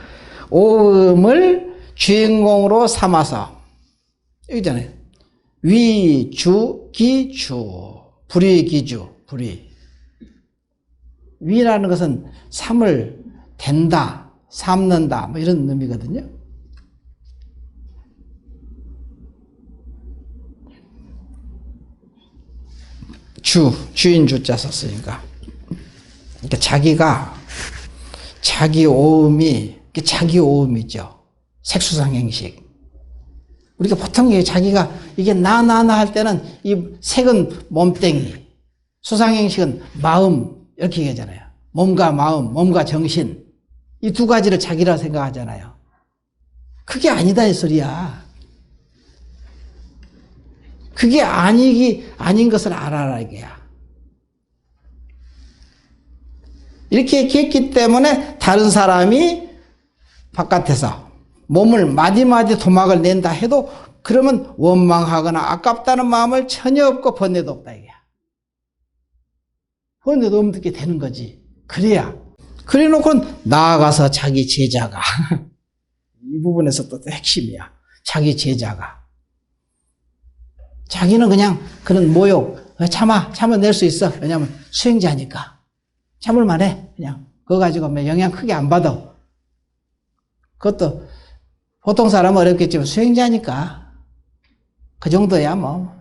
오음을 주인공으로 삼아서 여기잖아요. 위, 주, 기, 주. 불위, 기주, 불위. 위라는 것은 삼을 댄다, 삼는다, 뭐 이런 의미거든요. 주인 주자 썼으니까. 그러니까 자기 오음이, 자기 오음이죠. 색수상행식. 우리가 보통 자기가 이게 나 할 때는 이 색은 몸뚱이, 수상행식은 마음 이렇게 얘기하잖아요. 몸과 마음, 몸과 정신 이 두 가지를 자기라 생각하잖아요. 그게 아니다 이 소리야. 그게 아닌 것을 알아라 이게야. 이렇게 얘기했기 때문에 다른 사람이 바깥에서 몸을 마디마디 도막을 낸다 해도 그러면 원망하거나 아깝다는 마음을 전혀 없고 번뇌도 없다 이게. 번뇌도 없게 되는 거지. 그래야. 그래 놓고는 나아가서 자기 제자가 이 부분에서 또 핵심이야. 자기 제자가. 자기는 그냥 그런 모욕 참아낼 수 있어. 왜냐하면 수행자니까. 참을만 해. 그냥 그거 가지고 영향 크게 안 받아. 그것도 보통 사람은 어렵겠지만 수행자니까 그 정도야 뭐.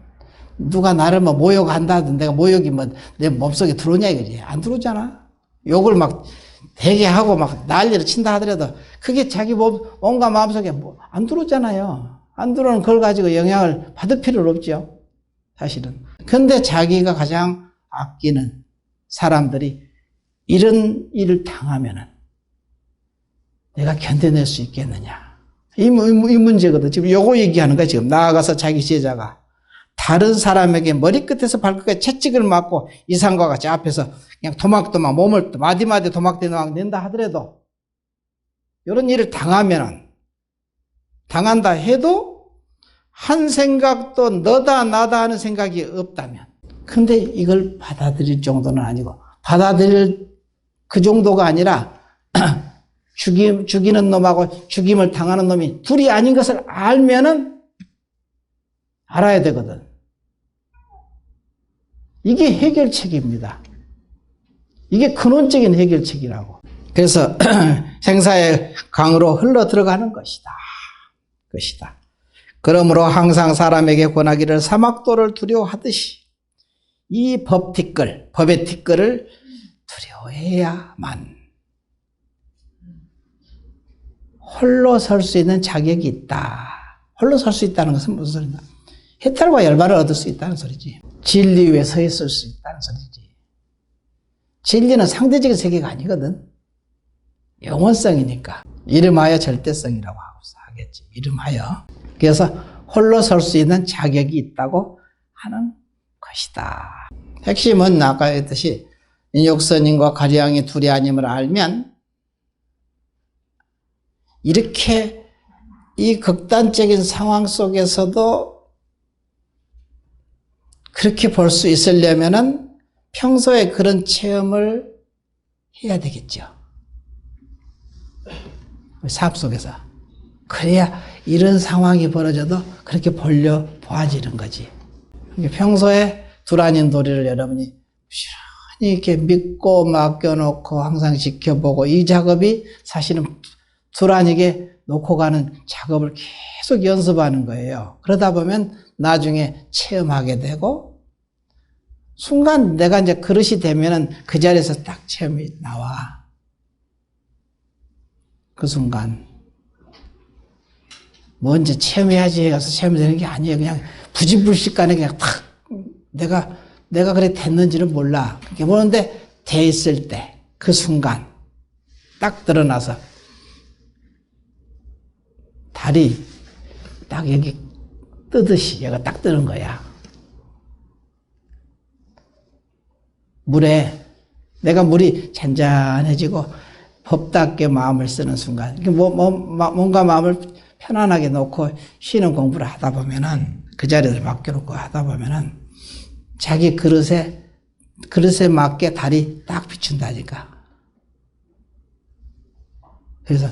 누가 나를 뭐 모욕한다든 내가 모욕이 뭐 내 몸속에 들어오냐 이거지. 안 들어오잖아. 욕을 막 되게 하고 막 난리를 친다 하더라도 그게 자기 몸과 마음속에 뭐 안 들어오잖아요. 안 들어오는 걸 가지고 영향을 받을 필요는 없죠. 사실은. 근데 자기가 가장 아끼는 사람들이 이런 일을 당하면은 내가 견뎌낼 수 있겠느냐. 이 문제거든. 지금 요거 얘기하는 거야, 지금. 나아가서 자기 제자가 다른 사람에게 머리끝에서 발끝까지 채찍을 맞고 이상과 같이 앞에서 그냥 도막도막 몸을 마디마디 도막도막 낸다 하더라도 이런 일을 당한다 해도 한 생각도 너다 나다 하는 생각이 없다면 근데 이걸 받아들일 정도는 아니고 받아들일 그 정도가 아니라 죽이는 놈하고 죽임을 당하는 놈이 둘이 아닌 것을 알면은 알아야 되거든. 이게 해결책입니다. 이게 근원적인 해결책이라고. 그래서 생사의 강으로 흘러 들어가는 것이다. 그러므로 항상 사람에게 권하기를 사막도를 두려워하듯이 이 법의 티끌을 두려워해야만 홀로 설 수 있는 자격이 있다. 홀로 설 수 있다는 것은 무슨 소리냐? 해탈과 열반을 얻을 수 있다는 소리지. 진리 위에 서 있을 수 있다는 소리지. 진리는 상대적인 세계가 아니거든. 영원성이니까. 이름하여 절대성이라고 하겠지. 이름하여. 그래서 홀로 설 수 있는 자격이 있다고 하는 것이다. 핵심은 아까 했듯이 인욕선인과 가리양이 둘이 아님을 알면 이렇게 이 극단적인 상황 속에서도 그렇게 볼 수 있으려면은 평소에 그런 체험을 해야 되겠죠. 삶 속에서. 그래야 이런 상황이 벌어져도 그렇게 보아지는 거지. 평소에 둘 아닌 도리를 여러분이 부지런히 이렇게 믿고 맡겨놓고 항상 지켜보고 이 작업이 사실은 둘 아니게 놓고 가는 작업을 계속 연습하는 거예요. 그러다 보면 나중에 체험하게 되고 순간 내가 이제 그릇이 되면은 그 자리에서 딱 체험이 나와. 그 순간. 뭐 이제 체험해야지 해서 체험되는 게 아니에요. 그냥 부지불식간에 그냥 탁 내가 그래 됐는지는 몰라. 그렇게 보는데 돼 있을 때 그 순간 딱 드러나서 달이 딱 여기 뜨듯이 얘가 딱 뜨는 거야. 물에 내가 물이 잔잔해지고 법답게 마음을 쓰는 순간 뭔가 마음을 편안하게 놓고 쉬는 공부를 하다 보면은 그 자리를 맡겨놓고 하다 보면은 자기 그릇에 맞게 달이 딱 비춘다니까. 그래서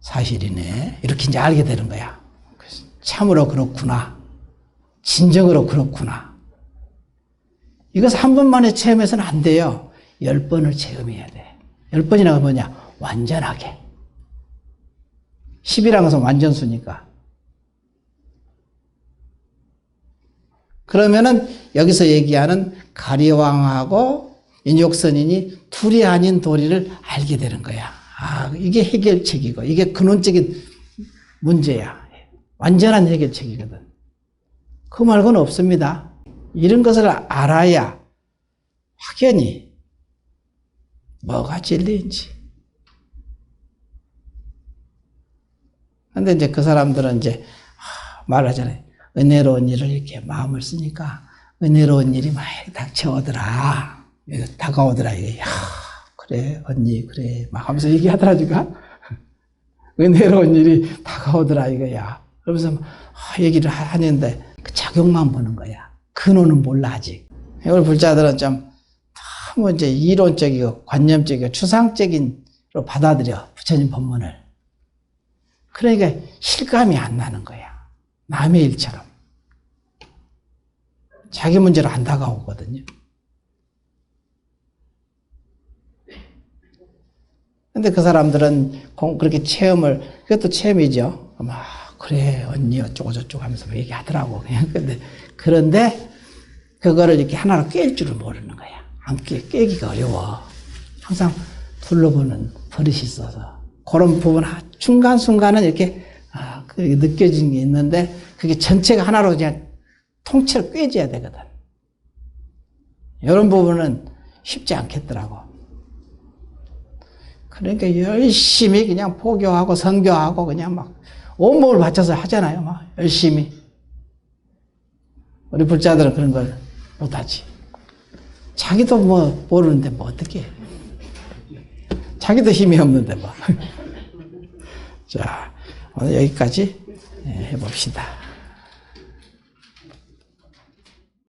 사실이네 이렇게 이제 알게 되는 거야. 참으로 그렇구나. 진정으로 그렇구나. 이것을 한 번만에 체험해서는 안 돼요. 10번을 체험해야 돼. 10번이라고 뭐냐? 완전하게. 10이라는 것은 완전수니까. 그러면은 여기서 얘기하는 가리왕하고 인욕선인이 둘이 아닌 도리를 알게 되는 거야. 이게 해결책이고 이게 근원적인 문제야. 완전한 해결책이거든. 그 말고는 없습니다. 이런 것을 알아야 확연히 뭐가 진리인지. 근데 이제 그 사람들은 이제 말하잖아요. 은혜로운 일을 이렇게 마음을 쓰니까 은혜로운 일이 많이 닥쳐오더라. 다가오더라. 이게 그래 언니 그래 막 하면서 얘기하더라니까. 은혜로운 일이 다가오더라 이거야. 그러면서 얘기를 하는데 그 작용만 보는 거야. 근원은 몰라 아직. 우리 불자들은 좀 너무 이제 이론적이고 관념적이고 추상적인로 받아들여 부처님 법문을. 그러니까 실감이 안 나는 거야. 남의 일처럼. 자기 문제로 안 다가오거든요. 근데 그 사람들은 그렇게 체험을, 그것도 체험이죠. 그래, 언니, 어쩌고저쩌고 하면서 얘기하더라고. 그런데, 그거를 이렇게 하나로 깰 줄을 모르는 거야. 안 깨기가 어려워. 항상 둘러보는 버릇이 있어서. 그런 부분, 순간순간은 이렇게, 느껴지는 게 있는데, 그게 전체가 하나로 그냥 통째로 꿰져야 되거든. 이런 부분은 쉽지 않겠더라고. 그러니까 열심히 그냥 포교하고 선교하고 그냥 막 온몸을 바쳐서 하잖아요. 막 열심히. 우리 불자들은 그런 걸 못하지. 자기도 뭐 모르는데 뭐 어떻게 해. 자기도 힘이 없는데 뭐. 자, 오늘 여기까지 해봅시다.